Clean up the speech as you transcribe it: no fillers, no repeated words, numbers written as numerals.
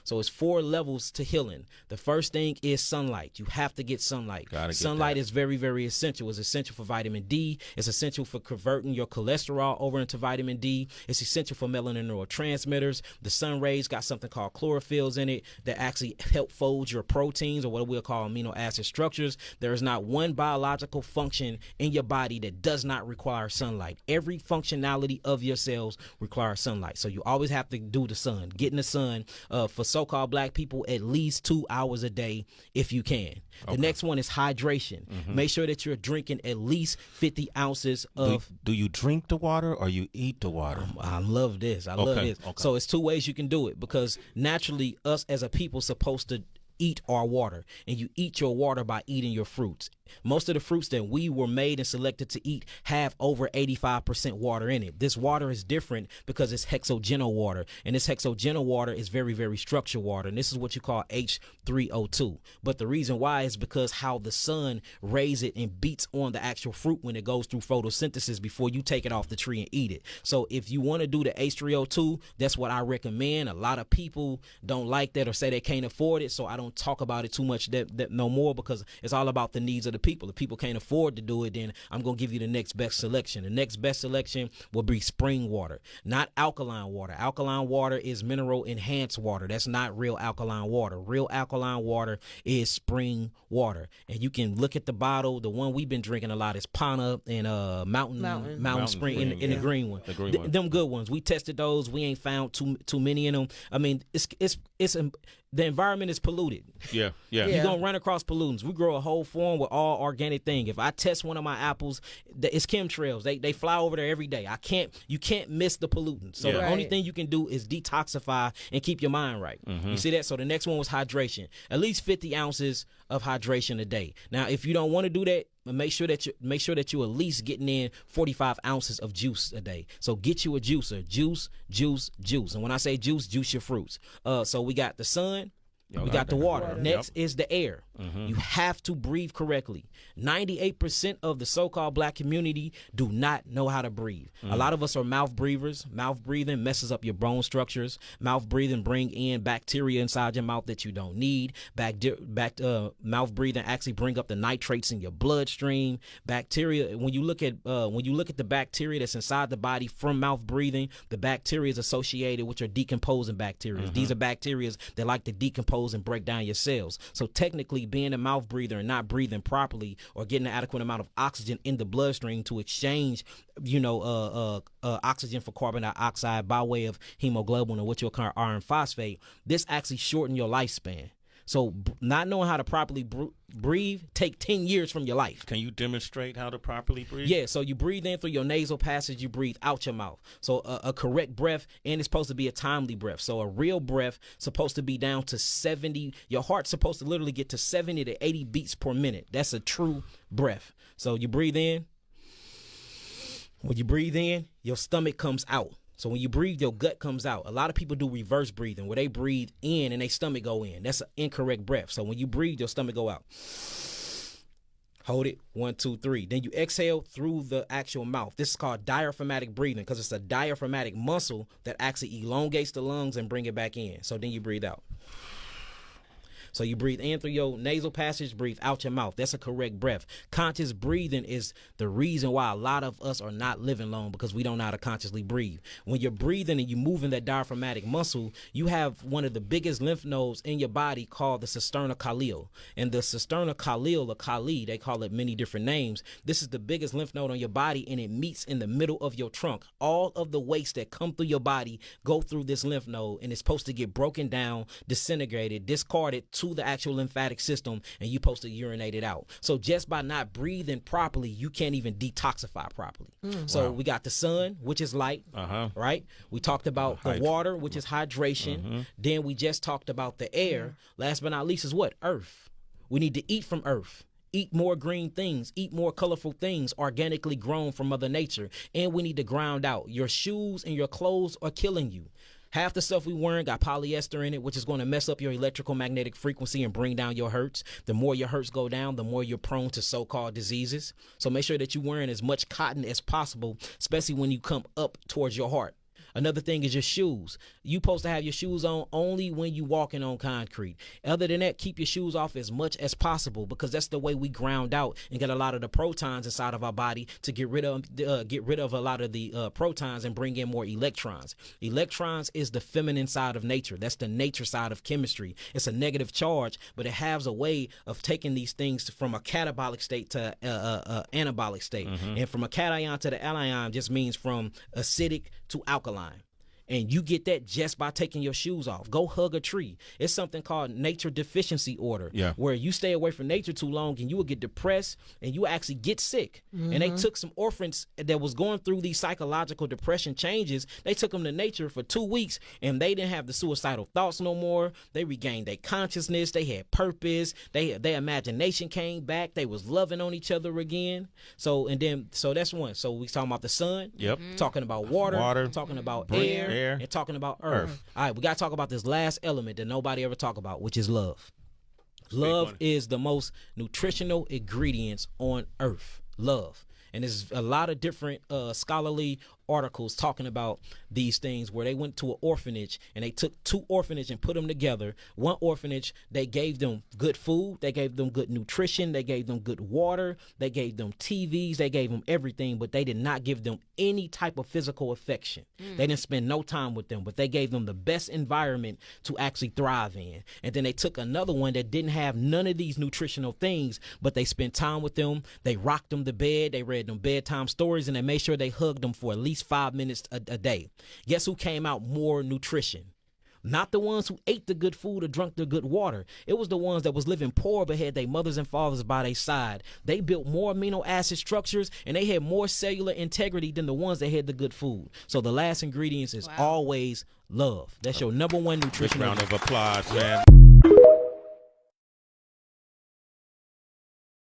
So it's 4 levels to healing. The first thing is sunlight. You have to get sunlight. Sunlight is very, very essential. It's essential for vitamin D. It's essential for converting your cholesterol over into vitamin D. It's essential for melanin neurotransmitters. The sun rays got something called chlorophylls in it that actually help fold your proteins, or what we'll call amino acid structures. There is not one biological function in your body that does not require sunlight. Every functionality of your cells requires sunlight. So you always have to do the sun. Get in the sun, for so-called black people, at least 2 hours a day if you can. The next one is hydration. Make sure that you're drinking at least 50 ounces of... Do you drink the water or you eat the water? I love this. I love this. So it's 2 ways you can do it, because naturally us as a people supposed to eat our water, and you eat your water by eating your fruits. Most of the fruits that we were made and selected to eat have over 85% water in it. This water is different because it's hexagonal water, and this hexagonal water is very, very structured water, and this is what you call H3O2. But the reason why is because how the sun rays it and beats on the actual fruit when it goes through photosynthesis before you take it off the tree and eat it. So if you want to do the H3O2, that's what I recommend. A lot of people don't like that or say they can't afford it, so I don't talk about it too much that no more, because it's all about the needs of the people. If people can't afford to do it, then I'm going to give you the next best selection. The next best selection will be spring water, not alkaline water. Alkaline water is mineral enhanced water. That's not real alkaline water. Real alkaline water is spring water. And you can look at the bottle. The one we've been drinking a lot is Pana and Mountain Spring in the green one. The green one. Them good ones. We tested those. We ain't found too many in them. I mean, the environment is polluted. Yeah. You're going to run across pollutants. We grow a whole farm with all organic thing. If I test one of my apples, it's chemtrails. They fly over there every day. You can't miss the pollutants. So the only thing you can do is detoxify and keep your mind right. You see that? So the next one was hydration. At least 50 ounces of hydration a day. Now, if you don't want to do that, make sure that you at least getting in 45 ounces of juice a day. So get you a juicer. Juice. And when I say juice your fruits. So we got the sun. We got the water. Next is the air. You have to breathe correctly. 98% of the so-called black community do not know how to breathe. A lot of us are mouth breathers. Mouth breathing messes up your bone structures. Mouth breathing bring in bacteria inside your mouth that you don't need. Mouth breathing actually bring up the nitrates in your bloodstream. Bacteria, when you look at the bacteria that's inside the body from mouth breathing, the bacteria is associated with your decomposing bacteria. These are bacteria that like to decompose and break down your cells. So technically, being a mouth breather and not breathing properly or getting an adequate amount of oxygen in the bloodstream to exchange, oxygen for carbon dioxide by way of hemoglobin, or what you'll call iron phosphate, this actually shorten your lifespan. So not knowing how to properly breathe take 10 years from your life. Can you demonstrate how to properly breathe? Yeah, so you breathe in through your nasal passage, you breathe out your mouth. So a correct breath, and it's supposed to be a timely breath. So a real breath supposed to be down to 70. Your heart's supposed to literally get to 70 to 80 beats per minute. That's a true breath. So you breathe in. When you breathe in, your stomach comes out. So when you breathe, your gut comes out. A lot of people do reverse breathing, where they breathe in and their stomach go in. That's an incorrect breath. So when you breathe, your stomach go out. Hold it. 1, 2, 3. Then you exhale through the actual mouth. This is called diaphragmatic breathing, because it's a diaphragmatic muscle that actually elongates the lungs and bring it back in. So then you breathe out. So you breathe in through your nasal passage, breathe out your mouth. That's a correct breath. Conscious breathing is the reason why a lot of us are not living long, because we don't know how to consciously breathe. When you're breathing and you're moving that diaphragmatic muscle, you have one of the biggest lymph nodes in your body called the cisterna cardiae. And the cisterna cardiae, or Kali, they call it many different names. This is the biggest lymph node on your body, and it meets in the middle of your trunk. All of the waste that come through your body go through this lymph node, and it's supposed to get broken down, disintegrated, discarded to the actual lymphatic system, and you're supposed to urinate it out. So just by not breathing properly, you can't even detoxify properly. So we got the sun, which is light, right? We talked about the water, which is hydration. Then we just talked about the air. Last but not least is what? Earth. We need to eat from earth. Eat more green things, eat more colorful things organically grown from Mother Nature. And we need to ground out. Your shoes and your clothes are killing you. Half the stuff we wearing got polyester in it, which is going to mess up your electrical magnetic frequency and bring down your hertz. The more your hertz go down, the more you're prone to so-called diseases. So make sure that you're wearing as much cotton as possible, especially when you come up towards your heart. Another thing is your shoes. You supposed to have your shoes on only when you walking on concrete. Other than that, keep your shoes off as much as possible, because that's the way we ground out and get a lot of the protons inside of our body to get rid of a lot of the protons and bring in more electrons. Electrons is the feminine side of nature. That's the nature side of chemistry. It's a negative charge, but it has a way of taking these things from a catabolic state to anabolic state. And from a cation to the anion just means from acidic to alkaline. And you get that just by taking your shoes off. Go hug a tree. It's something called nature deficiency order, where you stay away from nature too long and you will get depressed and you actually get sick. And they took some orphans that was going through these psychological depression changes. They took them to nature for 2 weeks and they didn't have the suicidal thoughts no more. They regained their consciousness. They had purpose. Their imagination came back. They was loving on each other again. So that's one. So we talking about the sun. Talking about water. Talking about air. And talking about earth. All right, we got to talk about this last element that nobody ever talk about, which is love. Love is the most nutritional ingredients on earth. Love. And there's a lot of different scholarly articles talking about these things, where they went to an orphanage and they took 2 orphanages and put them together. One orphanage, they gave them good food, they gave them good nutrition, they gave them good water, they gave them TVs, they gave them everything, but they did not give them any type of physical affection. They didn't spend no time with them, but they gave them the best environment to actually thrive in. And then they took another one that didn't have none of these nutritional things, but they spent time with them, they rocked them to bed, they read them bedtime stories, and they made sure they hugged them for at least 5 minutes a day. Guess who came out more nutrition? Not the ones who ate the good food or drank the good water. It was the ones that was living poor but had their mothers and fathers by their side. They built more amino acid structures and they had more cellular integrity than the ones that had the good food. So the last ingredients is always love. That's your number one nutrition. Round of applause, man.